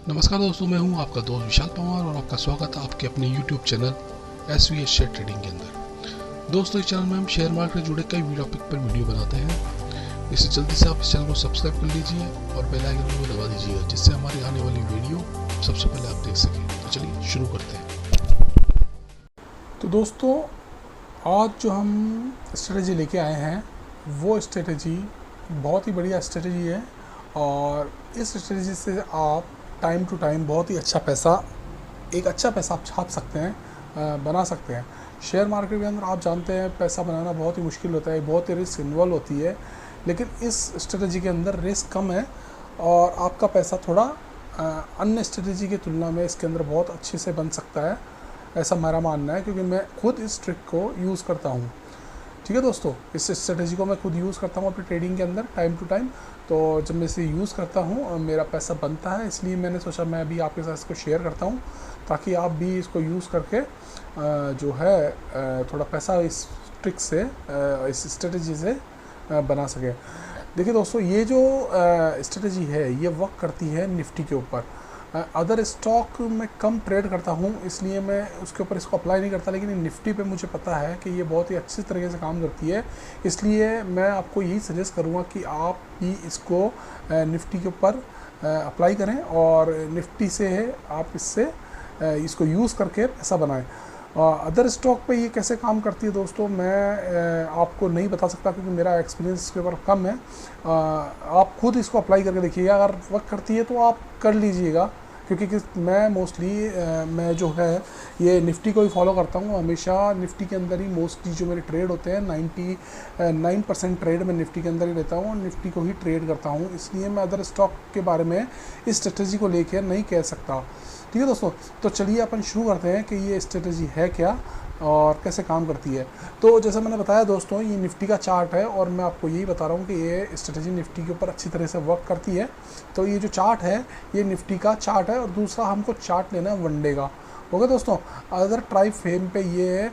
नमस्कार दोस्तों, मैं हूं आपका दोस्त विशाल पवार और आपका स्वागत है आपके अपने YouTube channel SVS share trading के अंदर। दोस्तों, इस चैनल में हम शेयर मार्केट से जुड़े कई टॉपिक पर वीडियो बनाते हैं। इससे जल्दी से आप इस चैनल को सब्सक्राइब कर लीजिए और बेल आइकन को दबा दीजिएगा, जिससे हमारी आने वाली वीडियो सबसे पहले आप देख सकें। तो चलिए शुरू करते हैं। तो दोस्तों, आज जो हम स्ट्रेटजी लेके आए हैं वो स्ट्रेटजी बहुत ही बढ़िया स्ट्रेटजी है और इस स्ट्रेटजी से आप टाइम टू टाइम बहुत ही अच्छा पैसा आप छाप सकते हैं, बना सकते हैं। शेयर मार्केट के अंदर आप जानते हैं पैसा बनाना बहुत ही मुश्किल होता है, बहुत ही रिस्क इन्वॉल्व होती है, लेकिन इस स्ट्रेटजी के अंदर रिस्क कम है और आपका पैसा थोड़ा अन्य स्ट्रेटजी की तुलना में इसके अंदर बहुत अच्छे से बन सकता है, ऐसा मेरा मानना है, क्योंकि मैं खुद इस ट्रिक को यूज़ करता हूँ। ठीक है दोस्तों, इस स्ट्रेटजी को मैं खुद यूज़ करता हूँ अपनी ट्रेडिंग के अंदर टाइम टू टाइम। तो जब मैं इसे यूज़ करता हूँ मेरा पैसा बनता है, इसलिए मैंने सोचा मैं अभी आपके साथ इसको शेयर करता हूँ ताकि आप भी इसको यूज़ करके जो है थोड़ा पैसा इस ट्रिक से, इस स्ट्रेटजी से बना सकें। देखिए दोस्तों, ये जो स्ट्रेटजी है ये वर्क करती है निफ्टी के ऊपर। अदर स्टॉक में कम ट्रेड करता हूँ, इसलिए मैं उसके ऊपर इसको अप्लाई नहीं करता, लेकिन निफ्टी पे मुझे पता है कि ये बहुत ही अच्छी तरीके से काम करती है, इसलिए मैं आपको यही सजेस्ट करूँगा कि आप भी इसको निफ्टी के ऊपर अप्लाई करें और निफ्टी से आप इसको यूज़ करके पैसा बनाएं। अदर स्टॉक पे ये कैसे काम करती है दोस्तों, मैं आपको नहीं बता सकता क्योंकि मेरा एक्सपीरियंस इसके ऊपर कम है। आप खुद इसको अप्लाई करके देखिएगा, अगर वर्क करती है तो आप कर लीजिएगा, क्योंकि मैं मोस्टली मैं जो है ये निफ्टी को ही फॉलो करता हूँ। हमेशा निफ्टी के अंदर ही मोस्टली जो मेरे ट्रेड होते हैं 99% ट्रेड मैं निफ्टी के अंदर ही लेता हूँ और निफ्टी को ही ट्रेड करता हूँ, इसलिए मैं अदर स्टॉक के बारे में इस स्ट्रेटजी को लेकर नहीं कह सकता। ठीक है दोस्तों, तो चलिए अपन शुरू करते हैं कि ये स्ट्रेटजी है क्या और कैसे काम करती है। तो जैसा मैंने बताया दोस्तों, ये निफ्टी का चार्ट है और मैं आपको यही बता रहा हूँ कि ये स्ट्रेटजी निफ्टी के ऊपर अच्छी तरह से वर्क करती है। तो ये जो चार्ट है ये निफ्टी का चार्ट है और दूसरा हमको चार्ट लेना है वनडे का। ओके दोस्तों, अदर टाइम फ्रेम पे ये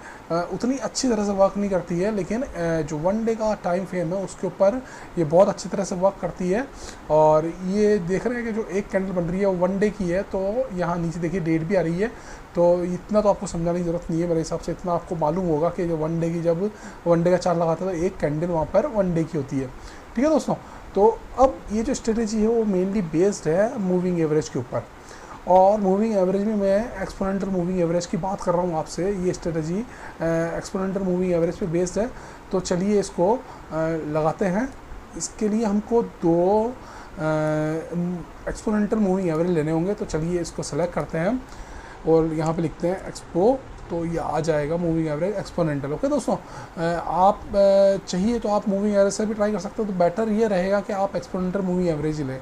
उतनी अच्छी तरह से वर्क नहीं करती है, लेकिन जो वनडे का टाइम फ्रेम है उसके ऊपर ये बहुत अच्छी तरह से वर्क करती है। और ये देख रहे हैं कि जो एक कैंडल बन रही है वो वनडे की है, तो यहाँ नीचे देखिए डेट भी आ रही है। तो इतना तो आपको समझाने की ज़रूरत नहीं है, मेरे हिसाब से इतना आपको मालूम होगा कि जो वनडे की, जब वनडे का चार्ट लगाता है तो एक कैंडल वहाँ पर वनडे की होती है। ठीक है दोस्तों, तो अब ये जो स्ट्रेटजी है वो मेनली बेस्ड है मूविंग एवरेज के ऊपर, और मूविंग एवरेज में मैं एक्सपोनेंशियल मूविंग एवरेज की बात कर रहा हूँ आपसे। ये स्ट्रेटजी एक्सपोनेंशियल मूविंग एवरेज पे बेस्ड है। तो चलिए इसको लगाते हैं। इसके लिए हमको दो एक्सपोनेंशियल मूविंग एवरेज लेने होंगे, तो चलिए इसको सेलेक्ट करते हैं और यहाँ पे लिखते हैं एक्सपो, तो ये आ जाएगा मूविंग एवरेज एक्सपोनेंशियल। ओके दोस्तों, आप चाहिए तो आप मूविंग एवरेज से भी ट्राई कर सकते हो, तो बेटर ये रहेगा कि आप एक्सपोनेंशियल मूविंग एवरेज ही लें।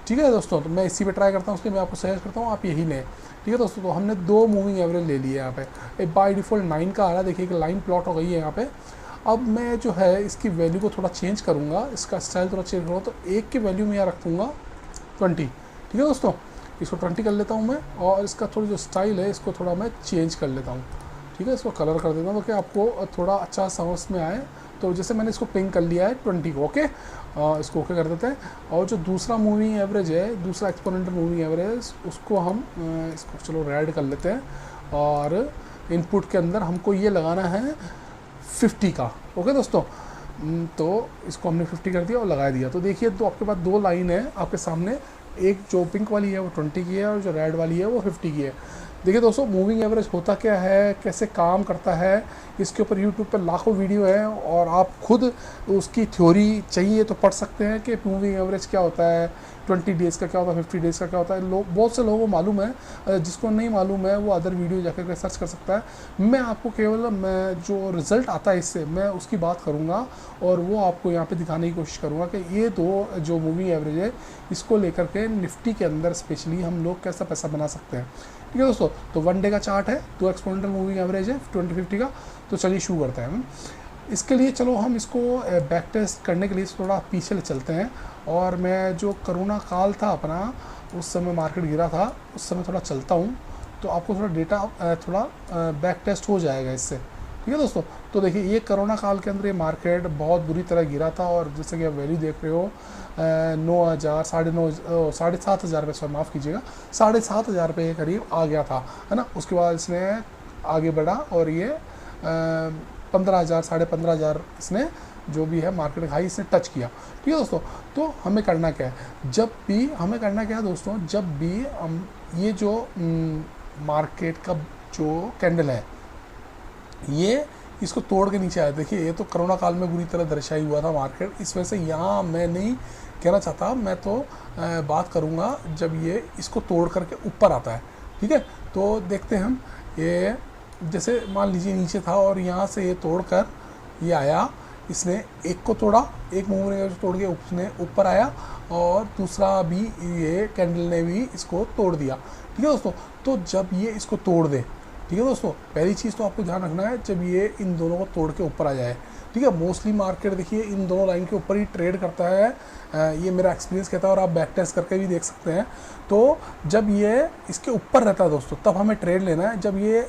ठीक है दोस्तों, तो मैं इसी पे ट्राई करता हूँ, इसलिए मैं आपको सजेस्ट करता हूँ आप यही लें। ठीक है दोस्तों, तो हमने दो मूविंग एवरेज ले लिए यहाँ पे। एक बाय डिफ़ॉल्ट 9 का आ रहा है, देखिए कि लाइन प्लॉट हो गई है यहाँ पे। अब मैं जो है इसकी वैल्यू को थोड़ा चेंज करूँगा, इसका स्टाइल थोड़ा चेंज करूँगा, तो एक की वैल्यू मैं यहाँ रखूँगा 20। ठीक है दोस्तों, इसको 20 कर लेता हूँ मैं, और इसका थोड़ी जो स्टाइल है इसको थोड़ा मैं चेंज कर लेता हूँ। ठीक है, इसको कलर कर देता हूँ ताकि आपको थोड़ा अच्छा समझ में आए। तो जैसे मैंने इसको पिंक कर लिया है 20 को, ओके, इसको ओके कर देते हैं। और जो दूसरा मूविंग एवरेज है, दूसरा एक्सपोनेंशियल मूविंग एवरेज, उसको हम इसको चलो रेड कर लेते हैं, और इनपुट के अंदर हमको ये लगाना है 50 का। ओके दोस्तों, तो इसको हमने 50 कर दिया और लगा दिया। तो देखिए, तो आपके पास दो लाइन है आपके सामने, एक जो पिंक वाली है वो 20 की है और जो रेड वाली है वो 50 की है। देखिए दोस्तों, मूविंग एवरेज होता क्या है, कैसे काम करता है, इसके ऊपर यूट्यूब पर लाखों वीडियो हैं और आप खुद उसकी थ्योरी चाहिए तो पढ़ सकते हैं कि मूविंग एवरेज क्या होता है, 20 डेज़ का क्या होता है, 50 डेज़ का क्या होता है। बहुत से लोगों को मालूम है, जिसको नहीं मालूम है वो अदर वीडियो जाकर सर्च कर सकता है। मैं आपको केवल मैं जो रिज़ल्ट आता है इससे मैं उसकी बात करूँगा और वो आपको यहाँ पे दिखाने की कोशिश करूँगा कि ये दो जो मूविंग एवरेज है इसको लेकर के निफ्टी के अंदर स्पेशली हम लोग कैसा पैसा बना सकते हैं। ठीक है दोस्तों, तो वनडे का चार्ट है, दो एक्सपोनेंशियल मूविंग एवरेज है 20-50 का। तो चलिए शुरू करते हैं। इसके लिए चलो हम इसको बैक टेस्ट करने के लिए थोड़ा पीछे चलते हैं, और मैं जो कोरोना काल था अपना, उस समय मार्केट गिरा था, उस समय थोड़ा चलता हूँ, तो आपको थोड़ा डेटा थोड़ा बैक टेस्ट हो जाएगा इससे। ठीक ठीक है दोस्तों। तो देखिए ये कोरोना काल के अंदर ये मार्केट बहुत बुरी तरह गिरा था और जैसे कि आप वैल्यू देख रहे हो 9,000 7,500 रुपये, सॉरी माफ़ कीजिएगा, 7,500 रुपये के करीब आ गया था, है ना। उसके बाद इसने आगे बढ़ा और ये 15,000 15,500 इसने जो भी है मार्केट हाई इसने टच किया। ठीक है दोस्तों। तो हमें करना क्या है, जब भी हमें करना क्या है दोस्तों, जब भी हम ये जो मार्केट का जो कैंडल है ये इसको तोड़ के नीचे आया, देखिए ये तो कोरोना काल में बुरी तरह दर्शाई हुआ था मार्केट, इस वजह से यहाँ मैं नहीं कहना चाहता, मैं तो बात करूँगा जब ये इसको तोड़ करके ऊपर आता है। ठीक है, तो देखते हैं हम, ये जैसे मान लीजिए नीचे था और यहाँ से ये तोड़ कर ये आया, इसने एक को तोड़ा, एक मूव ने तोड़ के उसने ऊपर आया और दूसरा भी ये कैंडल ने भी इसको तोड़ दिया। ठीक है दोस्तों। तो जब ये इसको तोड़ दे, ठीक है दोस्तों, पहली चीज़ तो आपको ध्यान रखना है जब ये इन दोनों को तोड़ के ऊपर आ जाए। ठीक है, मोस्टली मार्केट देखिए इन दोनों लाइन के ऊपर ही ट्रेड करता है, ये मेरा एक्सपीरियंस कहता है और आप बैक टेस्ट करके भी देख सकते हैं। तो जब ये इसके ऊपर रहता है दोस्तों तब हमें ट्रेड लेना है, जब ये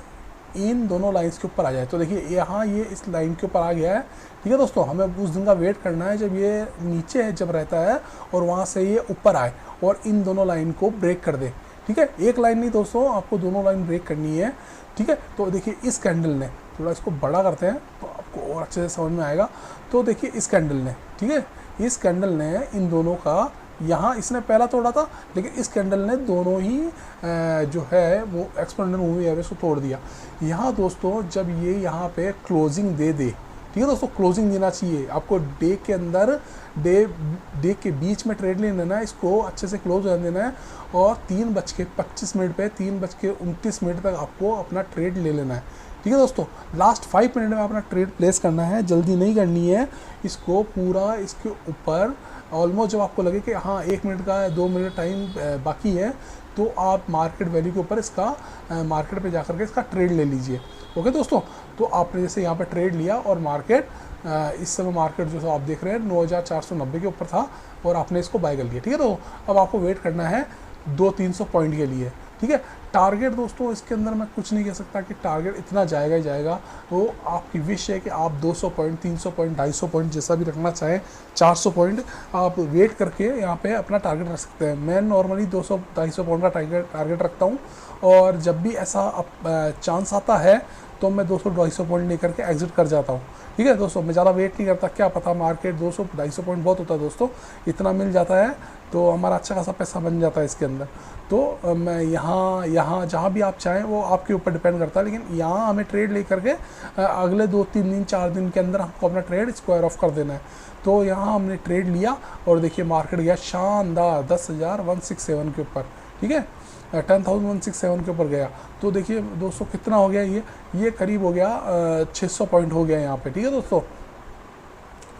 इन दोनों लाइंस के ऊपर आ जाए। तो देखिए यहाँ ये इस लाइन के ऊपर आ गया है। ठीक है दोस्तों, हमें उस दिन का वेट करना है जब ये नीचे है जब रहता है और वहाँ से ये ऊपर आए और इन दोनों लाइन को ब्रेक कर दे। ठीक है, एक लाइन नहीं दोस्तों, आपको दोनों लाइन ब्रेक करनी है। ठीक है, तो देखिए इस कैंडल ने, थोड़ा इसको बड़ा करते हैं तो आपको और अच्छे से समझ में आएगा। तो देखिए इस कैंडल ने, ठीक है, इस कैंडल ने इन दोनों का, यहाँ इसने पहला तोड़ा था लेकिन इस कैंडल ने दोनों ही जो है वो एक्सपोनेंशियल मूविंग एवरेज को तोड़ दिया। यहाँ दोस्तों जब ये यहाँ पे क्लोजिंग दे दे, ठीक है दोस्तों, क्लोजिंग देना चाहिए आपको डे के अंदर, डे के बीच में ट्रेड ले लेना है, इसको अच्छे से क्लोज कर देना है और 3:25 पे 3:29 तक आपको अपना ट्रेड ले लेना है। ठीक है दोस्तों, लास्ट 5 मिनट में अपना ट्रेड प्लेस करना है, जल्दी नहीं करनी है इसको, पूरा इसके ऊपर ऑलमोस्ट जब आपको लगे कि हाँ 1 मिनट का 2 मिनट टाइम बाकी है तो आप मार्केट वैल्यू के ऊपर इसका मार्केट पे जाकर के इसका ट्रेड ले लीजिए। ओके दोस्तों, तो आपने जैसे यहाँ पे ट्रेड लिया और मार्केट इस समय मार्केट जो आप देख रहे हैं 9,490 के ऊपर था और आपने इसको बाय कर लिया। ठीक है, तो अब आपको वेट करना है 200-300 पॉइंट के लिए। ठीक है, टारगेट दोस्तों इसके अंदर मैं कुछ नहीं कह सकता कि टारगेट इतना जाएगा ही जाएगा, वो आपकी विश है कि आप 200 पॉइंट, 300 पॉइंट, 250 पॉइंट जैसा भी रखना चाहें, 400 पॉइंट आप वेट करके यहाँ पे अपना टारगेट रख सकते हैं। मैं नॉर्मली 200-250 पॉइंट का टारगेट रखता हूँ और जब भी ऐसा चांस आता है तो मैं 200-250 पॉइंट लेकर के एग्जिट कर जाता हूँ। ठीक है दोस्तों, मैं ज़्यादा वेट नहीं करता, क्या पता मार्केट 200-250 पॉइंट बहुत होता है दोस्तों, इतना मिल जाता है तो हमारा अच्छा खासा पैसा बन जाता है इसके अंदर। तो मैं यहाँ जहाँ भी आप चाहें वो आपके ऊपर डिपेंड करता है, लेकिन यहाँ हमें ट्रेड लेकर के अगले 2-3 दिन 4 दिन के अंदर हमको अपना ट्रेड स्क्वायर ऑफ कर देना है। तो यहाँ हमने ट्रेड लिया और देखिए मार्केट गया शानदार 10,167 के ऊपर। ठीक है, 10,167 के ऊपर गया। तो देखिए दोस्तों कितना हो गया, ये करीब हो गया 600 पॉइंट हो गया यहाँ पे। ठीक है दोस्तों,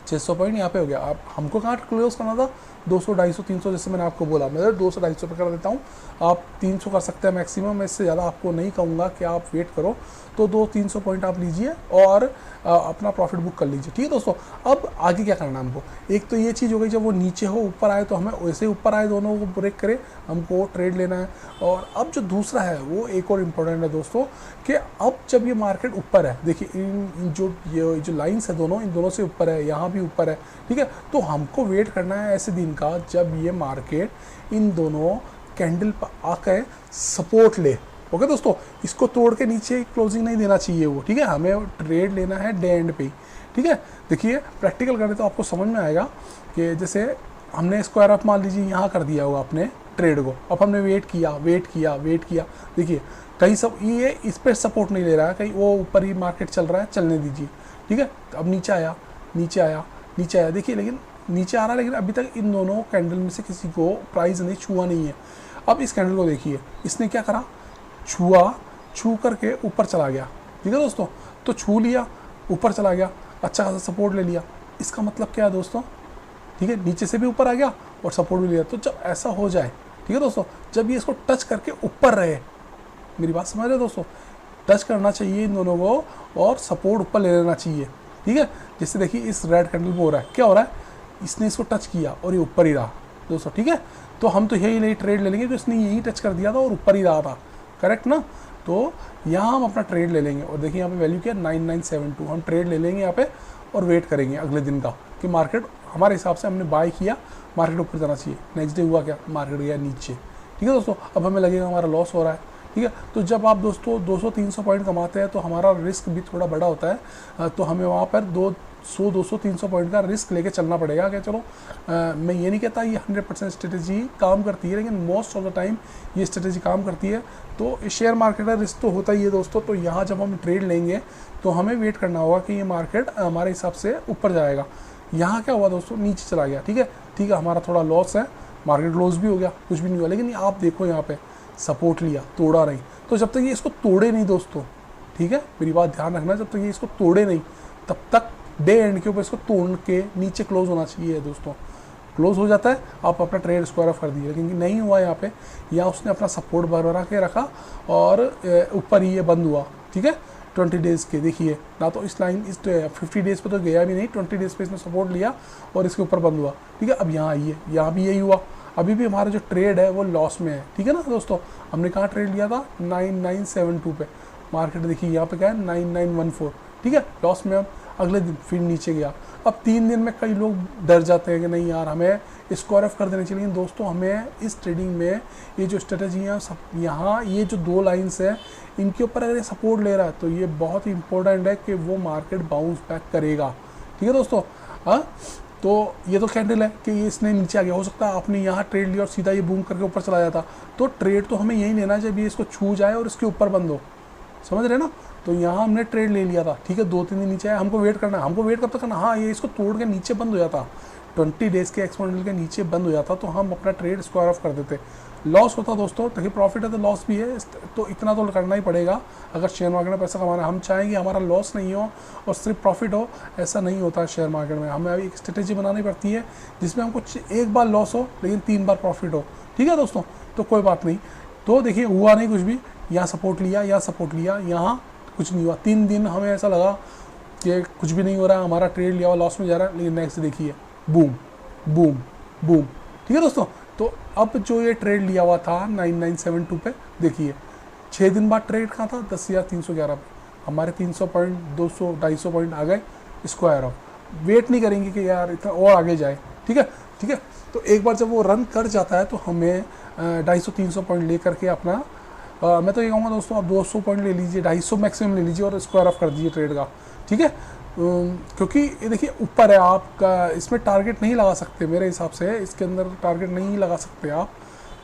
600 पॉइंट यहाँ पे हो गया। अब हमको कहाँ क्लोज करना था, 200, 250, 300 जैसे मैंने आपको बोला, मैं 200-250 पे कर देता हूँ, आप 300 कर सकते हैं मैक्सिमम, मैं इससे ज़्यादा आपको नहीं कहूँगा कि आप वेट करो। तो 200-300 पॉइंट आप लीजिए और अपना प्रॉफिट बुक कर लीजिए। ठीक है दोस्तों, अब आगे क्या करना है हमको, एक तो ये चीज़ हो गई, जब वो नीचे हो ऊपर आए तो हमें वैसे ऊपर आए दोनों को ब्रेक करे, हमको ट्रेड लेना है। और अब जो दूसरा है वो एक और इम्पोर्टेंट है दोस्तों, कि अब जब ये मार्केट ऊपर है, देखिए इन जो लाइन्स है दोनों, इन दोनों से ऊपर है, यहाँ भी ऊपर है। ठीक है, तो हमको वेट करना है ऐसे दिन का जब ये मार्केट इन दोनों कैंडल पर आकर सपोर्ट ले। ओके दोस्तों, इसको तोड़ के नीचे क्लोजिंग नहीं देना चाहिए वो। ठीक है, हमें ट्रेड लेना है डे एंड पे। ठीक है, देखिए प्रैक्टिकल करें तो आपको समझ में आएगा कि जैसे हमने स्क्वायर ऑफ मान लीजिए यहाँ कर दिया होगा अपने ट्रेड को, अब हमने वेट किया, देखिए कहीं सब ये इस पर सपोर्ट नहीं ले रहा है, कहीं वो ऊपर ही मार्केट चल रहा है, चलने दीजिए। ठीक है, अब नीचे आया, देखिए लेकिन नीचे आ रहा है, लेकिन अभी तक इन दोनों कैंडल में से किसी को प्राइस नहीं छुआ नहीं है। अब इस कैंडल को देखिए, इसने क्या करा, छू करके ऊपर चला गया। ठीक है दोस्तों, तो छू लिया, ऊपर चला गया, अच्छा खासा सपोर्ट ले लिया। इसका मतलब क्या है दोस्तों, ठीक है, नीचे से भी ऊपर आ गया और सपोर्ट भी लिया। तो जब ऐसा हो जाए, ठीक है दोस्तों, जब ये इसको टच करके ऊपर रहे, मेरी बात समझ रहे हो दोस्तों, टच करना चाहिए इन दोनों को और सपोर्ट ऊपर ले लेना चाहिए। ठीक है, जैसे देखिए इस रेड कैंडल में हो रहा है, क्या हो रहा है, इसने इसको टच किया और ये ऊपर ही रहा दोस्तों। ठीक है, तो हम तो यही नहीं ट्रेड ले लेंगे, तो इसने यही टच कर दिया था और ऊपर ही रहा था, करेक्ट ना। तो यहाँ हम अपना ट्रेड ले लेंगे और देखिए यहाँ पे वैल्यू क्या है 9972, हम ट्रेड ले लेंगे यहाँ पे और वेट करेंगे अगले दिन का कि मार्केट हमारे हिसाब से हमने बाय किया, मार्केट ऊपर जाना चाहिए। नेक्स्ट डे हुआ क्या, मार्केट गया नीचे। ठीक है दोस्तों, अब हमें लगेगा हमारा लॉस हो रहा है। ठीक है, तो जब आप दोस्तों 200-300 पॉइंट कमाते हैं तो हमारा रिस्क भी थोड़ा बड़ा होता है, तो हमें वहाँ पर 200-300 पॉइंट का रिस्क लेके चलना पड़ेगा। कि चलो मैं ये नहीं कहता ये 100% स्ट्रेटेजी काम करती है, लेकिन मोस्ट ऑफ द टाइम ये स्ट्रेटेजी काम करती है। तो शेयर मार्केट का रिस्क तो होता ही है दोस्तों। तो यहाँ जब हम ट्रेड लेंगे तो हमें वेट करना होगा कि ये मार्केट हमारे हिसाब से ऊपर जाएगा। यहाँ क्या हुआ दोस्तों, नीचे चला गया। ठीक है, हमारा थोड़ा लॉस है, मार्केट क्लोज भी हो गया, कुछ भी नहीं हुआ। लेकिन आप देखो यहाँ पे सपोर्ट लिया, तोड़ा नहीं। तो जब तक ये इसको तोड़े नहीं दोस्तों, ठीक है, मेरी बात ध्यान रखना, जब तक ये इसको तोड़े नहीं तब तक डे एंड के ऊपर इसको तोड़ के नीचे क्लोज होना चाहिए दोस्तों। क्लोज हो जाता है, आप अपना ट्रेड स्क्वायर ऑफ कर दिए, लेकिन नहीं हुआ यहाँ पे, या उसने अपना सपोर्ट बरकरार के रखा और ऊपर ही ये बंद हुआ। ठीक है, 20 डेज़ के देखिए ना, तो इस लाइन इस 50 डेज़ पे तो गया भी नहीं, 20 डेज़ पे इसने सपोर्ट लिया और इसके ऊपर बंद हुआ। ठीक है, अब यहाँ आइए, यहाँ भी यही हुआ। अभी भी हमारा जो ट्रेड है वो लॉस में है। ठीक है ना दोस्तों, हमने कहाँ ट्रेड लिया था 9972 पे, मार्केट देखिए यहाँ पे क्या है 9914। ठीक है, लॉस में हम अगले दिन फिर नीचे गया। अब 3 दिन में कई लोग डर जाते हैं कि नहीं यार हमें स्क्वायर ऑफ कर देना चाहिए। लेकिन दोस्तों हमें इस ट्रेडिंग में ये जो स्ट्रेटजी है सब, यहाँ ये जो 2 लाइन्स है इनके ऊपर अगर ये सपोर्ट ले रहा है तो ये बहुत ही इंपॉर्टेंट है कि वो मार्केट बाउंस बैक करेगा। ठीक है दोस्तों, हाँ, तो ये तो कैंडल है कि ये इसने नीचे आ गया। हो सकता है आपने यहाँ ट्रेड लिया और सीधा ये बूम करके ऊपर चला जाता, तो ट्रेड तो हमें यही लेना है जब ये इसको छू जाए और इसके ऊपर बंद हो, समझ रहे ना। तो यहाँ हमने ट्रेड ले लिया था। ठीक है, 2-3 दिन नीचे आया, हमको वेट करना है। हमको वेट कब तक करना, हाँ ये इसको तोड़ के नीचे बंद हो जाता, 20 डेज़ के एक्सपोनेंशियल के नीचे बंद हो जाता, तो हम अपना ट्रेड स्क्वायर ऑफ कर देते। लॉस होता दोस्तों, देखिए प्रॉफिट है तो लॉस भी है, तो इतना तो करना ही पड़ेगा अगर शेयर मार्केट में पैसा कमाना है। हम चाहेंगे हमारा लॉस नहीं हो और सिर्फ प्रॉफिट हो, ऐसा नहीं होता है शेयर मार्केट में। हमें अभी एक स्ट्रेटेजी बनानी पड़ती है जिसमें हमको एक बार लॉस हो लेकिन 3 बार प्रॉफिट हो। ठीक है दोस्तों, तो कोई बात नहीं। तो देखिए हुआ नहीं कुछ भी, यहाँ सपोर्ट लिया, यहाँ सपोर्ट लिया, यहाँ कुछ नहीं हुआ। 3 दिन हमें ऐसा लगा कि कुछ भी नहीं हो रहा है, हमारा ट्रेड लिया हुआ लॉस में जा रहा है, लेकिन नेक्स्ट देखिए बूम बूम बूम। ठीक है दोस्तों, तो अब जो ये ट्रेड लिया हुआ था 9972 पे, देखिए 6 दिन बाद ट्रेड कहाँ था 10,311 पे, हमारे 300 पॉइंट 200-250 पॉइंट आ गए स्क्वायर ऑफ। वेट नहीं करेंगे कि यार इतना और आगे जाए। ठीक है, ठीक है, तो एक बार जब वो रन कर जाता है तो हमें 250-300 पॉइंट ले करके अपना मैं तो ये कहूँगा दोस्तों आप 200 पॉइंट ले लीजिए, 250 मैक्सिमम ले लीजिए और स्क्वायर ऑफ कर दीजिए ट्रेड का। ठीक है, क्योंकि ये देखिए ऊपर है, आपका इसमें टारगेट नहीं लगा सकते मेरे हिसाब से, इसके अंदर टारगेट नहीं लगा सकते आप।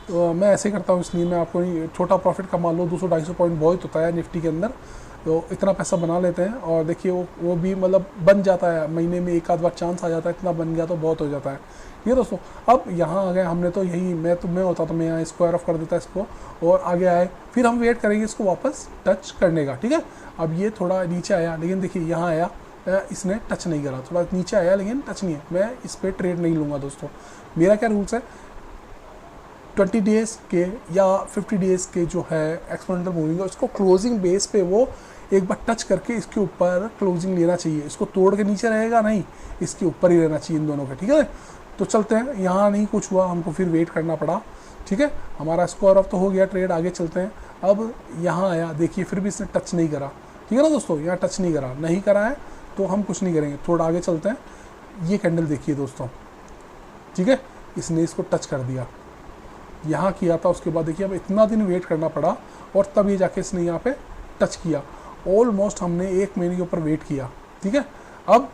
तो मैं ऐसे ही करता हूँ, इसलिए मैं आपको छोटा प्रॉफिट कमा लो, 200-250 पॉइंट बहुत होता है निफ्टी के अंदर, तो इतना पैसा बना लेते हैं। और देखिए वो भी मतलब बन जाता है, महीने में एक आध बार चांस आ जाता है, इतना बन गया तो बहुत हो जाता है। ठीक है दोस्तों, अब यहाँ आ गए हमने, तो यही मैं होता तो मैं यहाँ स्क्वायर ऑफ कर देता इसको और आगे आए, फिर हम वेट करेंगे इसको वापस टच करने का। ठीक है, अब ये थोड़ा नीचे आया, लेकिन देखिए यहाँ आया, इसने टच नहीं करा, थोड़ा नीचे आया लेकिन टच नहीं है। मैं इस पर ट्रेड नहीं लूँगा दोस्तों। मेरा क्या रूल्स है, 20 डेज़ के या 50 डेज़ के जो है एक्सपोनेंशियल मूविंग है, उसको क्लोजिंग बेस पे वो एक बार टच करके इसके ऊपर क्लोजिंग लेना चाहिए। इसको तोड़ के नीचे रहेगा नहीं, इसके ऊपर ही रहना चाहिए इन दोनों का। ठीक है, तो चलते हैं। यहाँ नहीं कुछ हुआ, हमको फिर वेट करना पड़ा। ठीक है, हमारा स्क्वायर ऑफ तो हो गया ट्रेड, आगे चलते हैं। अब यहाँ आया, देखिए फिर भी इसने टच नहीं करा। ठीक है ना दोस्तों, यहाँ टच नहीं करा, नहीं करा है तो हम कुछ नहीं करेंगे, थोड़ा आगे चलते हैं। ये कैंडल देखिए दोस्तों, ठीक है, इसने इसको टच कर दिया, यहाँ किया था, उसके बाद देखिए अब इतना दिन वेट करना पड़ा और तब ये जाके इसने यहाँ पे टच किया। ऑलमोस्ट हमने 1 महीने के ऊपर वेट किया। ठीक है, अब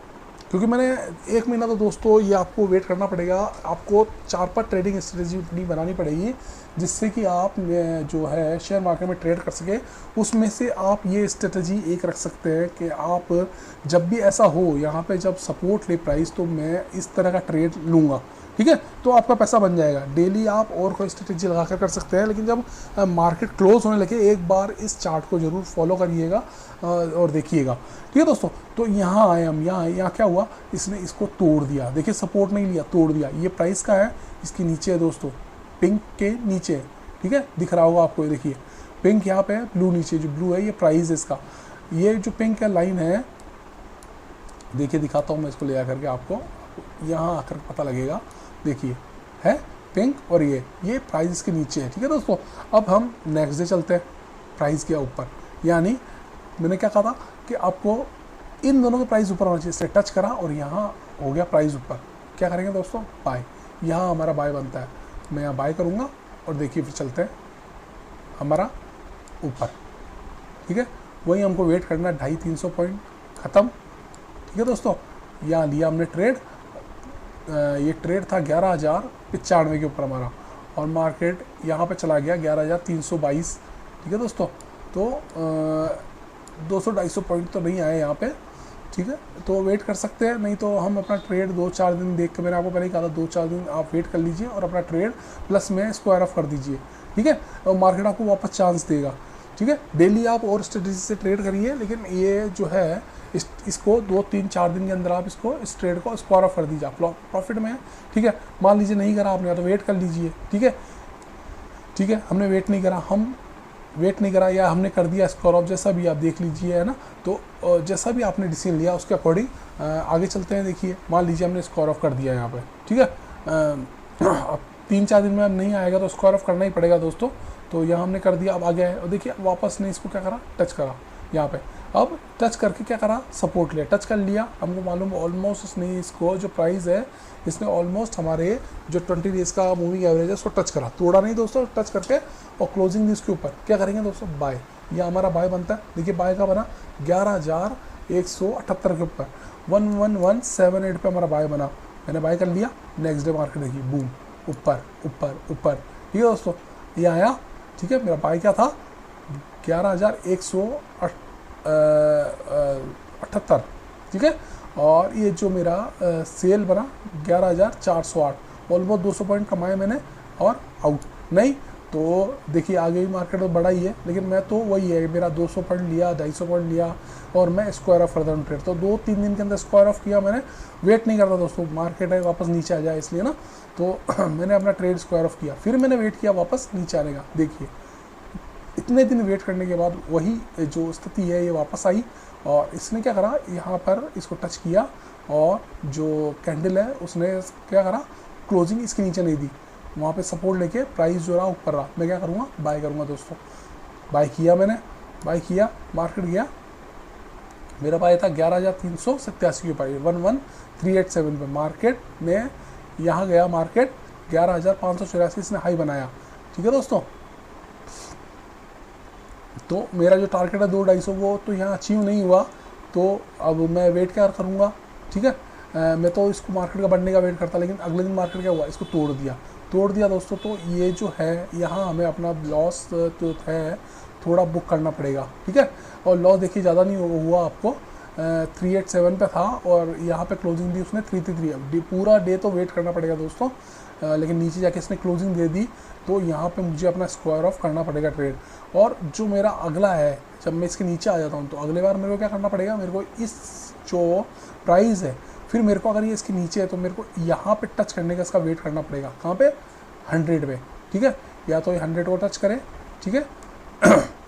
क्योंकि मैंने 1 महीना तो दोस्तों ये आपको वेट करना पड़ेगा, आपको 4-5 ट्रेडिंग स्ट्रेटजी बनानी पड़ेगी जिससे कि आप जो है शेयर मार्केट में ट्रेड कर सके। उसमें से आप ये स्ट्रेटजी एक रख सकते हैं कि आप जब भी ऐसा हो यहाँ पे जब सपोर्ट ले प्राइस, तो मैं इस तरह का ट्रेड लूँगा। ठीक है, तो आपका पैसा बन जाएगा। डेली आप और कोई स्ट्रेटजी लगा कर सकते हैं, लेकिन जब मार्केट क्लोज होने लगे एक बार इस चार्ट को ज़रूर फॉलो करिएगा और देखिएगा। ठीक है दोस्तों, तो यहाँ आए हम, यहाँ क्या हुआ, इसने इसको तोड़ दिया। देखिए सपोर्ट नहीं लिया, तोड़ दिया। ये प्राइस का है, इसके नीचे है दोस्तों, पिंक के नीचे। ठीक है, दिख रहा होगा आपको, देखिए पिंक यहाँ पे है, ब्लू नीचे, जो ब्लू है ये प्राइस है इसका। ये जो पिंक का लाइन है, देखिए दिखाता हूँ मैं इसको ले आकर के आपको, यहाँ आकर पता लगेगा। देखिए है पिंक और ये प्राइस के नीचे है। ठीक है दोस्तों, अब हम नेक्स्ट डे चलते हैं। प्राइस गया ऊपर, यानी मैंने क्या कहा था कि आपको इन दोनों के प्राइस ऊपर होना चाहिए। इससे टच करा और यहाँ हो गया प्राइस ऊपर, क्या करेंगे दोस्तों, बाय। यहाँ हमारा बाय बनता है, मैं यहाँ बाय करूँगा और देखिए फिर चलते हैं हमारा ऊपर, ठीक है। वही हमको वेट करना है 250-300 पॉइंट, ख़त्म, ठीक है दोस्तों। यहाँ लिया हमने ट्रेड, ये ट्रेड था 11,095 के ऊपर हमारा, और मार्केट यहाँ पे चला गया 11,322, ठीक है दोस्तों। तो 200-250 पॉइंट तो नहीं आए यहाँ पे, ठीक है। तो वेट कर सकते हैं, नहीं तो हम अपना ट्रेड 2-4 दिन देख के, मैंने आपको पहले ही कहा था 2-4 दिन आप वेट कर लीजिए और अपना ट्रेड प्लस में स्क्वायर ऑफ कर दीजिए, ठीक है। और मार्केट आपको वापस चांस देगा, ठीक है। डेली आप और स्ट्रेटजी से ट्रेड करिए, लेकिन ये जो है इसको 2-3-4 दिन के अंदर आप इस ट्रेड को स्क्वायर ऑफ कर दीजिए, आप प्रॉफिट में है, ठीक है। मान लीजिए नहीं करा आपने तो वेट कर लीजिए, ठीक है, ठीक है। हमने वेट नहीं करा, या हमने कर दिया स्क्वायर ऑफ, जैसा भी आप देख लीजिए, है ना। तो जैसा भी आपने डिसीजन लिया उसके अकॉर्डिंग आगे चलते हैं। देखिए मान लीजिए हमने स्क्वायर ऑफ कर दिया यहाँ पे, ठीक है। अब 3-4 दिन में अब नहीं आएगा तो स्क्वायर ऑफ करना ही पड़ेगा दोस्तों। तो यहाँ हमने कर दिया, अब आ गया है, और देखिए वापस ने इसको क्या करा, टच करा यहाँ पे। अब टच करके क्या करा, सपोर्ट लिया, टच कर लिया। हमको मालूम ऑलमोस्ट इसने इसको जो प्राइस है, इसने ऑलमोस्ट हमारे जो 20 डेज का मूविंग एवरेज है उसको टच करा, तोड़ा नहीं दोस्तों, टच करके और क्लोजिंग दी उसके ऊपर। क्या करेंगे दोस्तों, बाय। यह हमारा बाय बनता है, देखिए बाय का बना 11,178 के ऊपर, 11178 पे हमारा बाय बना, मैंने बाय कर लिया। नेक्स्ट डे मार्केट देखिए बूम, ऊपर ऊपर ऊपर, ठीक है दोस्तों। ये आया, ठीक है। मेरा बाय क्या था, 11,178, ठीक है। और ये जो मेरा सेल बना 11,408, ऑलमोस्ट 200 पॉइंट कमाए मैंने और आउट नहीं। तो देखिए आगे भी मार्केट तो बड़ा ही है, लेकिन मैं तो वही है, मेरा 200 पॉइंट लिया, 250 पॉइंट लिया और मैं स्क्वायर ऑफ करता हूँ ट्रेड। तो 2-3 दिन के अंदर स्क्वायर ऑफ किया मैंने, वेट नहीं करता दोस्तों, मार्केट है वापस नीचे आ जाए इसलिए ना। तो मैंने अपना ट्रेड स्क्वायर ऑफ किया, फिर मैंने वेट किया वापस नीचे आने का। देखिए इतने दिन वेट करने के बाद वही जो स्थिति है ये वापस आई, और इसने क्या करा, यहाँ पर इसको टच किया और जो कैंडल है उसने क्या करा, क्लोजिंग इसके नीचे नहीं दी, वहाँ पे सपोर्ट लेके प्राइस जो रहा ऊपर रहा। मैं क्या करूँगा, बाय करूँगा दोस्तों। बाय किया मैंने, बाय किया, मार्केट गया, मेरा बाय था 11,387 के ऊपर, 11387 पे। मार्केट में यहाँ गया, मार्केट 11,584 इसने हाई बनाया, ठीक है दोस्तों। तो मेरा जो टारगेट है 2-250 वो तो यहाँ अचीव नहीं हुआ, तो अब मैं वेट क्या करूँगा, ठीक है। मैं तो इसको मार्केट का बढ़ने का वेट करता, लेकिन अगले दिन मार्केट क्या हुआ, इसको तोड़ दिया दोस्तों। तो ये जो है यहाँ हमें अपना लॉस तो है थोड़ा बुक करना पड़ेगा, ठीक है। और लॉस देखिए ज़्यादा नहीं हुआ आपको, 387 पे था और यहाँ पे क्लोजिंग दी उसने 333। पूरा डे तो वेट करना पड़ेगा दोस्तों, लेकिन नीचे जाके इसने क्लोजिंग दे दी, तो यहाँ पे मुझे अपना स्क्वायर ऑफ करना पड़ेगा ट्रेड। और जो मेरा अगला है, जब मैं इसके नीचे आ जाता हूँ तो अगले बार मेरे को क्या करना पड़ेगा, मेरे को इस जो प्राइस है, फिर मेरे को अगर ये इसके नीचे है तो मेरे को यहाँ पे टच करने का इसका वेट करना पड़ेगा, कहाँ पे, 100 पे, ठीक है। या तो ये 100 को टच करे, ठीक है।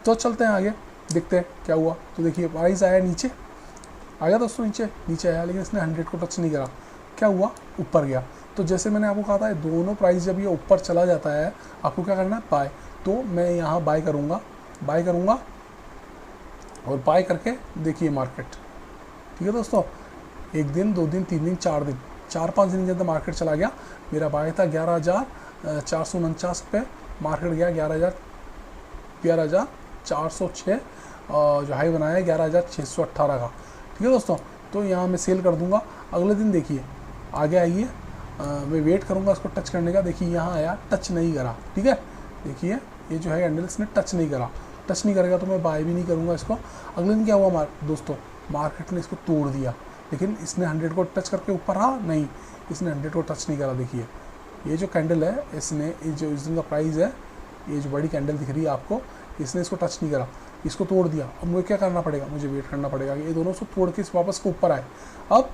तो चलते हैं आगे, देखते हैं क्या हुआ। तो देखिए प्राइस आया नीचे, आ गया दोस्तों, नीचे आया, लेकिन इसने 100 को टच नहीं करा। क्या हुआ, ऊपर गया। तो जैसे मैंने आपको कहा था, दोनों प्राइस जब ये ऊपर चला जाता है आपको क्या करना है, बाय। तो मैं यहाँ बाय करूँगा और बाय करके देखिए मार्केट, ठीक है दोस्तों। 1 दिन, 2 दिन, 3 दिन, 4 दिन, 4-5 दिन के अंदर मार्केट चला गया। मेरा बाय था 11,449 पे, मार्केट गया 11,406, और जो हाई बनाया 11,618 का, ठीक है दोस्तों। तो यहाँ मैं सेल कर दूंगा। अगले दिन देखिए आगे आइए, मैं वेट करूँगा इसको टच करने का। देखिए यहाँ आया, टच नहीं करा, ठीक है। देखिए ये जो है कैंडल इसने टच नहीं करेगा तो मैं बाय भी नहीं करूँगा इसको। अगले दिन क्या हुआ दोस्तों, मार्केट ने इसको तोड़ दिया, लेकिन इसने 100 को टच करके ऊपर रहा नहीं, इसने 100 को टच नहीं करा। देखिए ये जो कैंडल है, इसने जो इस दिन का प्राइस है, ये जो बड़ी कैंडल दिख रही है आपको, इसने इसको टच नहीं करा, इसको तोड़ दिया। अब मुझे क्या करना पड़ेगा, मुझे वेट करना पड़ेगा कि ये दोनों से तोड़ के वापस को ऊपर आए। अब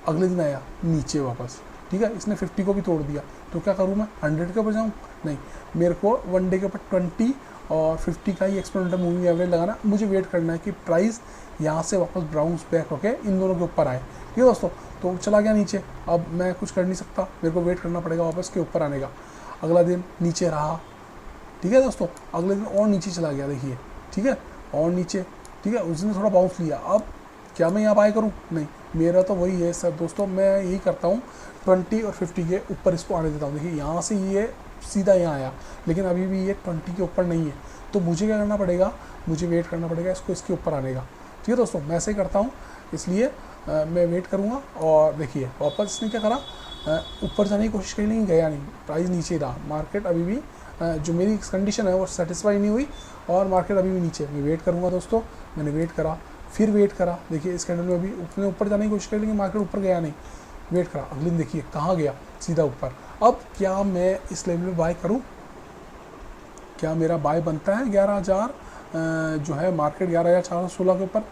अगले दिन आया नीचे वापस, ठीक है। इसने 50 को भी तोड़ दिया, तो क्या करूँ मैं, 100 के ऊपर जाऊँ, नहीं, मेरे को 1 डे के ऊपर 20 और 50 का ही एक्सपोनेंशियल मूविंग एवरेज लगाना। मुझे वेट करना है कि प्राइस यहाँ से वापस बाउंस बैक होके इन दोनों के ऊपर आए, ठीक है दोस्तों। तो चला गया नीचे, अब मैं कुछ कर नहीं सकता, मेरे को वेट करना पड़ेगा वापस के ऊपर आने का। अगला दिन नीचे रहा, ठीक है दोस्तों, अगले दिन और नीचे चला गया, देखिए, ठीक है, और नीचे, ठीक है, उसने थोड़ा बाउंस लिया। अब क्या मैं यहाँ बाय करूँ? नहीं, मेरा तो वही है सर दोस्तों, मैं यही करता हूँ 20 और 50 के ऊपर इसको आने देता हूँ। देखिए यहाँ से ये सीधा यहाँ आया, लेकिन अभी भी ये 20 के ऊपर नहीं है, तो मुझे क्या करना पड़ेगा, मुझे वेट करना पड़ेगा इसको इसके ऊपर आने का। ठीक है दोस्तों, मैं ऐसे ही करता हूँ, इसलिए मैं वेट करूँगा। और देखिए वापस इसने क्या करा, ऊपर जाने की कोशिश करी लेकिन गया नहीं, प्राइस नीचे ही रहा। मार्केट अभी भी जो मेरी कंडीशन है वो सेटिस्फाई नहीं हुई और मार्केट अभी भी नीचे। मैं वेट करूँगा दोस्तों, मैंने वेट करा, फिर वेट करा। देखिए इस कैंडल में अभी उसने ऊपर जाने की कोशिश करी लेकिन मार्केट ऊपर गया नहीं, वेट करा, अगले दिन देखिए कहाँ गया, सीधा ऊपर। अब क्या मैं इस लेवल में बाय करूँ? क्या मेरा बाय बनता है 11,000 जो है मार्केट 11,416 के ऊपर?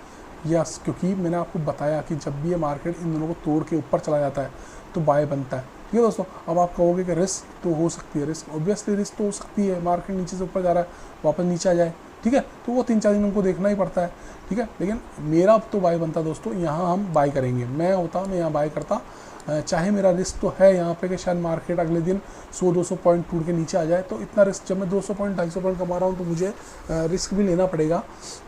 यस, क्योंकि मैंने आपको बताया कि जब भी ये मार्केट इन दोनों को तोड़ के ऊपर चला जाता है तो बाय बनता है। ठीक है दोस्तों, अब आप कहोगे कि रिस्क तो हो सकती है, रिस्क ऑब्वियसली रिस्क तो हो सकती है, मार्केट नीचे से ऊपर जा रहा है वापस नीचे आ जाए, ठीक है, तो वो 3-4 दिन हमको देखना ही पड़ता है। ठीक है, लेकिन मेरा अब तो बाय बनता दोस्तों, यहाँ हम बाय करेंगे। मैं यहाँ बाय करता, चाहे मेरा रिस्क तो है यहाँ पे कि शायद मार्केट अगले दिन 100-200 पॉइंट टूट के नीचे आ जाए, तो इतना रिस्क, जब मैं 200 पॉइंट 250 पॉइंट कमा रहा हूँ तो मुझे रिस्क भी लेना पड़ेगा।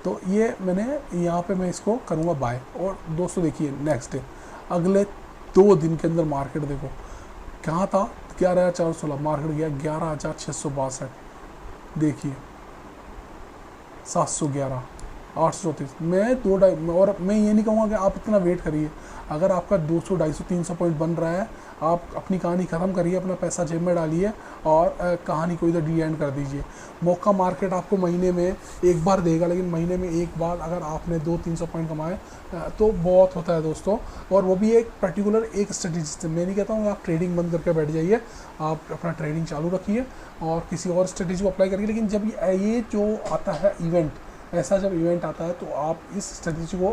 तो ये मैंने यहाँ पे मैं इसको करूँगा बाय। और दोस्तों देखिए नेक्स्ट डे, अगले 2 दिन के अंदर मार्केट देखो कहाँ था, 11,416, मार्केट गया 11,662, देखिए 711, 834। मैं 2-2.5, और मैं ये नहीं कहूँगा कि आप इतना वेट करिए। अगर आपका 200, 250, 300 पॉइंट बन रहा है, आप अपनी कहानी ख़त्म करिए, अपना पैसा जेब में डालिए और कहानी को इधर डी एंड कर दीजिए। मौका मार्केट आपको महीने में एक बार देगा, लेकिन महीने में एक बार अगर आपने 200-300 पॉइंट कमाए तो बहुत होता है दोस्तों। और वो भी एक पर्टिकुलर एक स्ट्रेटेजी से। मैं नहीं कहता हूँ आप ट्रेडिंग बंद करके बैठ जाइए, आप अपना ट्रेडिंग चालू रखिए और किसी और स्ट्रेटेजी को अप्लाई करिए। लेकिन जब ये जो आता है इवेंट, ऐसा जब इवेंट आता है तो आप इस स्ट्रेटेजी को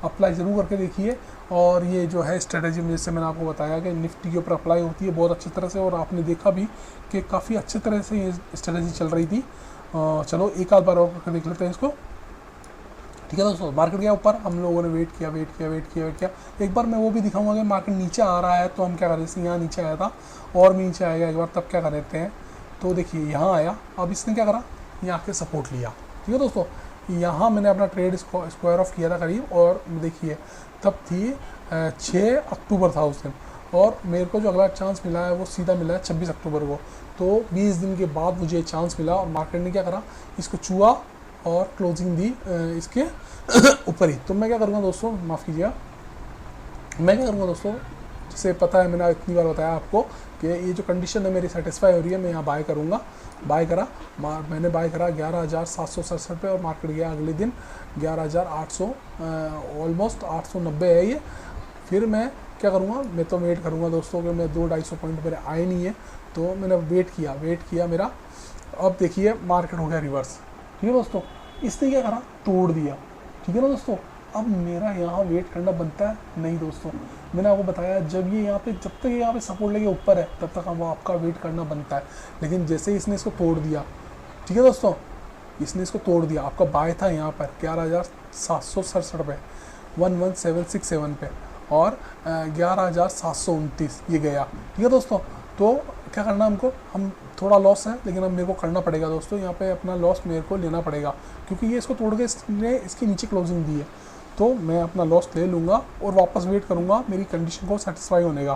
अप्लाई ज़रूर करके देखिए। और ये जो है स्ट्रेटेजी, जैसे मैंने आपको बताया कि निफ्टी के ऊपर अप्लाई होती है बहुत अच्छी तरह से, और आपने देखा भी कि काफ़ी अच्छी तरह से ये स्ट्रेटेजी चल रही थी। चलो एक आध बार और करके देख लेते हैं इसको। ठीक है दोस्तों, मार्केट गया ऊपर, हम लोगों ने वेट किया। एक बार मैं वो भी दिखाऊंगा कि मार्केट नीचे आ रहा है तो हम क्या करें, जैसे यहाँ नीचे आया था और भी नीचे आएगा एक बार, तब क्या कर देते हैं। तो देखिए यहाँ आया, अब इसने क्या करा, यहाँ आके सपोर्ट लिया। ठीक है दोस्तों, यहाँ मैंने अपना ट्रेड स्क्वायर ऑफ किया था करीब, और देखिए तब थी 6 अक्टूबर था उस दिन, और मेरे को जो अगला चांस मिला है वो सीधा मिला है 26 अक्टूबर को। तो 20 दिन के बाद मुझे चांस मिला और मार्केट ने क्या करा, इसको छुआ और क्लोजिंग दी इसके ऊपर ही। तो मैं क्या करूँगा दोस्तों, माफ़ कीजिएगा, मैं क्या करूँगा दोस्तों, जैसे पता है मैंने इतनी बार बताया आपको कि ये जो कंडीशन है मेरी सेटिस्फाई हो रही है, मैं यहाँ बाय करूँगा। बाय करा, मैंने बाय करा 11,767 पे, और मार्केट गया अगले दिन 11,800, ऑलमोस्ट 890 है ये। फिर मैं क्या करूँगा, मैं तो वेट करूँगा दोस्तों कि मैं 200-250 पॉइंट मेरे आए नहीं है, तो मैंने वेट किया मेरा। अब देखिए मार्केट हो गया रिवर्स। ठीक है दोस्तों, इसने क्या करा, तोड़ दिया। ठीक है ना दोस्तों, अब मेरा यहाँ वेट करना बनता है? नहीं दोस्तों, मैंने आपको बताया जब ये यहाँ पे, जब तक ये यहाँ पे सपोर्ट लेके ऊपर है तब तक अब आपका वेट करना बनता है। लेकिन जैसे ही इसने इसको तोड़ दिया, ठीक है दोस्तों, इसने इसको तोड़ दिया, आपका बाय था यहाँ पर 11,767 पे, 11,767 पे, और 11,729 ये गया। ठीक है दोस्तों, तो क्या करना हमको, हम थोड़ा लॉस है लेकिन अब मेरे को करना पड़ेगा दोस्तों, यहाँ पे अपना लॉस मेरे को लेना पड़ेगा, क्योंकि ये इसको तोड़ के इसने इसके नीचे क्लोजिंग दी है। तो मैं अपना लॉस ले लूँगा और वापस वेट करूँगा मेरी कंडीशन को सेटिस्फाई होने का।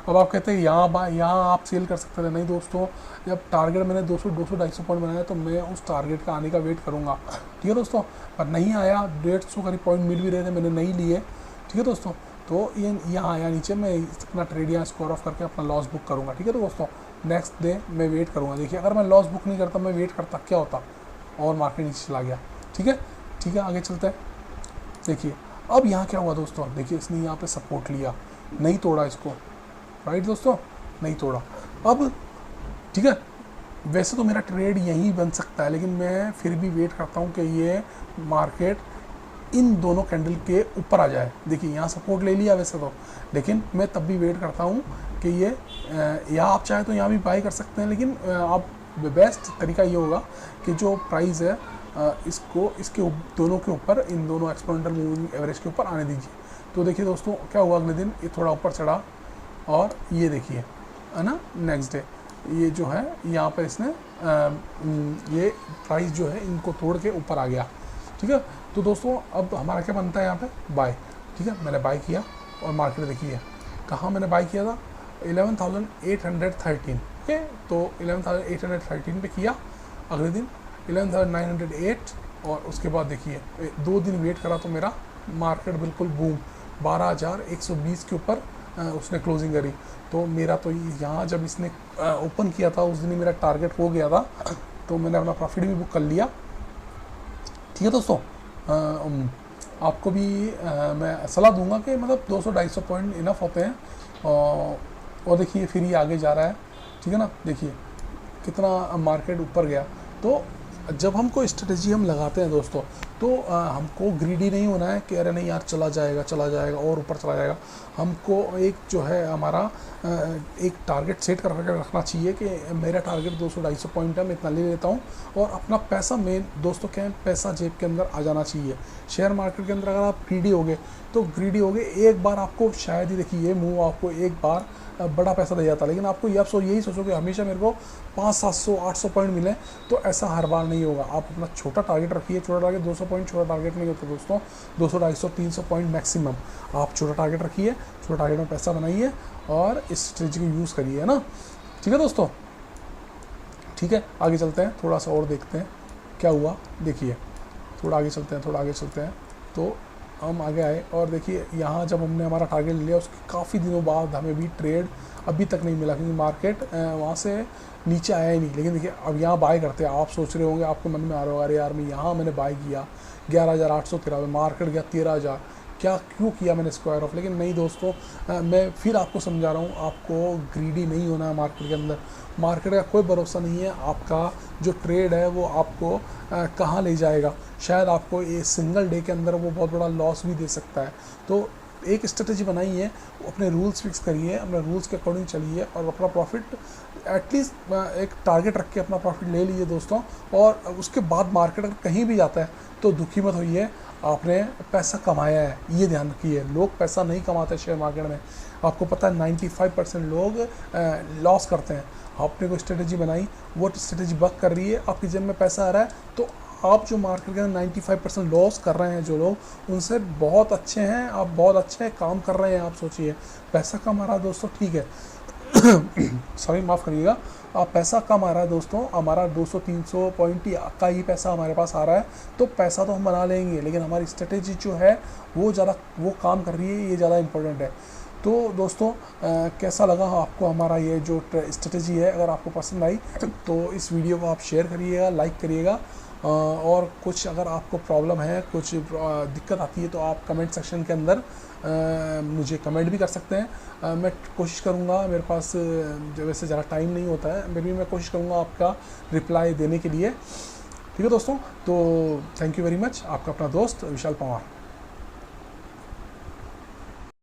अब आप कहते हैं यहाँ आप सेल कर सकते थे, नहीं दोस्तों, जब टारगेट मैंने 200-250 पॉइंट बनाया तो मैं उस टारगेट का आने का वेट करूँगा। ठीक है दोस्तों, पर नहीं आया, 150 करीब पॉइंट मिल भी रहे थे, मैंने नहीं लिए। ठीक है दोस्तों, तो ये यहाँ आया नीचे, मैं अपना ट्रेड यहाँ स्कोर ऑफ करके अपना लॉस बुक करूँगा। ठीक है दोस्तों, नेक्स्ट डे मैं वेट करूँगा। देखिए अगर मैं लॉस बुक नहीं करता, मैं वेट करता, क्या होता, और मार्केट नीचे चला गया। ठीक है, आगे चलते हैं। देखिए अब यहाँ क्या हुआ दोस्तों, देखिए इसने यहाँ पे सपोर्ट लिया, नहीं तोड़ा इसको, राइट दोस्तों, नहीं तोड़ा। अब ठीक है, वैसे तो मेरा ट्रेड यहीं बन सकता है, लेकिन मैं फिर भी वेट करता हूँ कि ये मार्केट इन दोनों कैंडल के ऊपर आ जाए। देखिए यहाँ सपोर्ट ले लिया वैसे तो, लेकिन मैं तब भी वेट करता हूँ कि ये या आप चाहे तो यहाँ भी बाई कर सकते हैं, लेकिन आप बेस्ट तरीका ये होगा कि जो प्राइस है इसको इसके दोनों के ऊपर, इन दोनों एक्सपोनेंशियल मूविंग एवरेज के ऊपर आने दीजिए। तो देखिए दोस्तों क्या हुआ, अगले दिन ये थोड़ा ऊपर चढ़ा, और ये देखिए है ना, नेक्स्ट डे ये जो है यहाँ पर इसने ये प्राइस जो है इनको तोड़ के ऊपर आ गया। ठीक है, तो दोस्तों अब हमारा क्या बनता है यहाँ पे, बाय। ठीक है, मैंने बाय किया और मार्केट देखी है कहाँ मैंने बाय किया था, 11,813। ओके, तो 11,813 पे किया, अगले दिन 11,908 और उसके बाद देखिए 2 दिन वेट करा तो मेरा मार्केट बिल्कुल बूम 12,120 के ऊपर उसने क्लोजिंग करी। तो मेरा तो यहाँ जब इसने ओपन किया था उस दिन ही मेरा टारगेट हो गया था, तो मैंने अपना प्रॉफिट भी बुक कर लिया। ठीक है दोस्तों, आपको भी मैं सलाह दूंगा कि मतलब 200-250 पॉइंट इनफ होते हैं। और देखिए फिर ये आगे जा रहा है। ठीक है ना, देखिए कितना मार्केट ऊपर गया। तो जब हम कोई स्ट्रेटजी हम लगाते हैं दोस्तों, तो हमको ग्रीडी नहीं होना है कि अरे नहीं यार चला जाएगा और ऊपर चला जाएगा। हमको एक जो है हमारा एक टारगेट सेट कर रखना चाहिए कि मेरा टारगेट 200-250 पॉइंट है, मैं इतना ले लेता हूँ। और अपना पैसा, मेन दोस्तों क्या है, पैसा जेब के अंदर आ जाना चाहिए। शेयर मार्केट के अंदर अगर आप ग्रीडी हो गए एक बार आपको शायद ही, देखिए ये मूव आपको एक बार बड़ा पैसा दे जाता है, लेकिन आपको यही सोचो कि हमेशा मेरे को 500-700-800 पॉइंट मिले, तो ऐसा हर बार नहीं होगा। आप अपना छोटा टारगेट रखिए। छोटा टारगेट 200 पॉइंट छोटा टारगेट नहीं होता दोस्तों, 200-250-300 पॉइंट मैक्सिमम। आप छोटा टारगेट रखिए, छोटा टारगेट में पैसा बनाइए और इस स्ट्रेटजी को यूज़ करिए, है ना। ठीक है दोस्तों, ठीक है, आगे चलते हैं, थोड़ा सा और देखते हैं क्या हुआ। देखिए थोड़ा आगे चलते हैं। तो हम आगे आए और देखिए यहाँ जब हमने हमारा टारगेट लिया उसके काफ़ी दिनों बाद हमें भी ट्रेड अभी तक नहीं मिला, क्योंकि मार्केट वहाँ से नीचे आया ही नहीं। लेकिन देखिए अब यहाँ बाय करते हैं। आप सोच रहे होंगे, आपके मन में आ रहा होगा, अरे यार मैंने बाय किया 11,893, मार्केट गया 13,000, क्यों किया मैंने स्क्वायर ऑफ। लेकिन नहीं दोस्तों, मैं फिर आपको समझा रहा हूँ, आपको ग्रीडी नहीं होना है मार्केट के अंदर। मार्केट का कोई भरोसा नहीं है, आपका जो ट्रेड है वो आपको कहाँ ले जाएगा। शायद आपको ये सिंगल डे के अंदर वो बहुत बड़ा लॉस भी दे सकता है। तो एक स्ट्रेटजी बनाइए, अपने रूल्स फिक्स करिए, अपने रूल्स के अकॉर्डिंग चलिए और अपना प्रॉफिट एटलीस्ट एक टारगेट रख के अपना प्रॉफिट ले लीजिए दोस्तों। और उसके बाद मार्केट अगर कहीं भी जाता है तो दुखी मत होइए, आपने पैसा कमाया है, ये ध्यान रखिए। लोग पैसा नहीं कमाते शेयर मार्केट में, आपको पता है 95% लोग लॉस करते हैं। आपने कोई स्ट्रेटजी बनाई, वो स्ट्रेटजी वर्क कर रही है, आपकी जेब में पैसा आ रहा है, तो आप जो मार्केट के अंदर 95% लॉस कर रहे हैं जो लोग, उनसे बहुत अच्छे हैं, आप बहुत अच्छे काम कर रहे हैं। आप सोचिए पैसा कम आ रहा है दोस्तों, ठीक है सॉरी माफ़ करिएगा, आप पैसा कम आ रहा है दोस्तों, हमारा 200-300 पॉइंट का ही पैसा हमारे पास आ रहा है, तो पैसा तो हम बना लेंगे, लेकिन हमारी स्ट्रेटेजी जो है वो काम कर रही है, ये ज़्यादा इंपॉर्टेंट है। तो दोस्तों कैसा लगा आपको हमारा ये जो स्ट्रेटेजी है? अगर आपको पसंद आई तो इस वीडियो को आप शेयर करिएगा, लाइक करिएगा। और कुछ अगर आपको प्रॉब्लम है, कुछ दिक्कत आती है, तो आप कमेंट सेक्शन के अंदर मुझे कमेंट भी कर सकते हैं। मैं कोशिश करूँगा, मेरे पास वैसे ज़्यादा टाइम नहीं होता है, फिर भी मैं कोशिश करूँगा आपका रिप्लाई देने के लिए। ठीक है दोस्तों, तो थैंक यू वेरी मच। आपका अपना दोस्त विशाल पंवार।